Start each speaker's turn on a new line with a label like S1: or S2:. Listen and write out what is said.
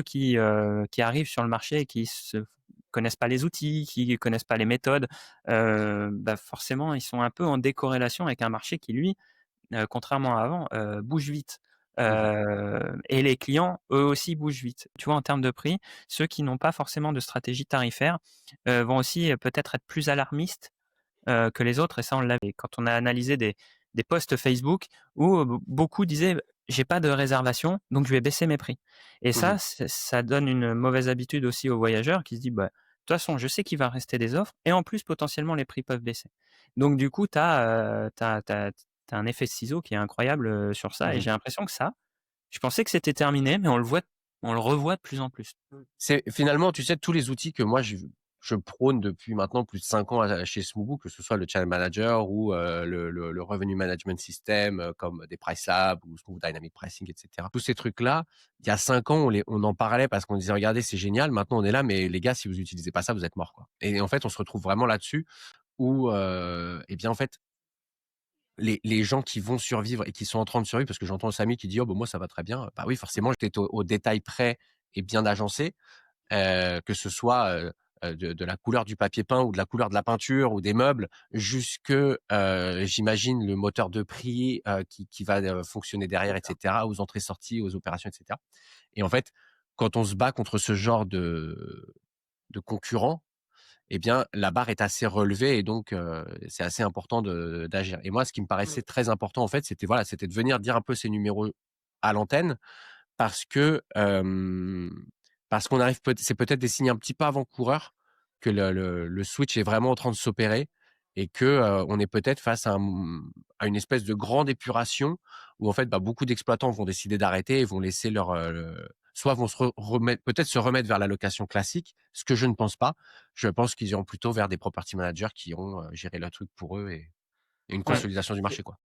S1: qui arrivent sur le marché et qui se connaissent pas les outils, qui connaissent pas les méthodes, bah, forcément, ils sont un peu en décorrélation avec un marché qui lui, contrairement à avant, bouge vite.
S2: Mmh mh.
S1: Et les clients, eux aussi, bougent vite. Tu vois, en termes de prix, ceux qui n'ont pas forcément de stratégie tarifaire, vont aussi, peut-être être plus alarmistes, que les autres et ça, on l'avait quand on a analysé des posts Facebook où, beaucoup disaient: «J'ai pas de réservation, donc je vais baisser mes prix» et
S2: Mmh
S1: ça,
S2: mh.
S1: ça donne une mauvaise habitude aussi au voyageur qui se dit: «Bah, de toute façon, je sais qu'il va rester des offres et en plus, potentiellement, les prix peuvent baisser». Donc du coup, tu as, un effet de ciseau qui est incroyable, sur ça
S2: Mmh
S1: et
S2: mh.
S1: j'ai l'impression que ça, je pensais que c'était terminé, mais on le revoit de plus en plus.
S2: C'est finalement, tu sais, tous les outils que moi je prône depuis maintenant plus de 5 ans chez Smoobu, que ce soit le Channel Manager ou le Revenue Management System, comme des PriceLab ou Smoobu Dynamic Pricing et cetera. Tous ces trucs-là, il y a 5 ans, on en parlait parce qu'on disait: «Regardez, c'est génial». Maintenant, on est là: «Mais les gars, si vous utilisez pas ça, vous êtes morts, quoi» et en fait, on se retrouve vraiment là-dessus où, et bien, en fait, les gens qui vont survivre et qui sont en train de survivre parce que j'entends Samy qui dit: «Oh, bah, moi, ça va très bien». Bah, oui, forcément, tu es au détail près et bien agencé. Que ce soit, de la couleur du papier peint ou de la couleur de la peinture ou des meubles jusque, j'imagine le moteur de prix, qui va, fonctionner derrière et cetera, aux entrées-sorties, aux opérations et cetera et en fait, quand on se bat contre ce genre de concurrents et bien, la barre est assez relevée et donc c'est assez important de d'agir et moi, ce qui me paraissait très important, en fait, c'était voilà, c'était de venir dire un peu ces numéros à l'antenne parce que, parce qu'on arrive c'est peut-être des signes un petit peu avant-coureurs que le switch est vraiment en train de s'opérer et que, on est peut-être face à à une espèce de grande épuration où en fait, bah, beaucoup d'exploitants vont décider d'arrêter et vont laisser leur, soit vont se remettre peut-être se remettre vers la location classique, ce que je ne pense pas. Je pense qu'ils iront plutôt vers des property managers qui ont, géré le truc pour eux et une
S1: Ouais.
S2: consolidation du marché, quoi.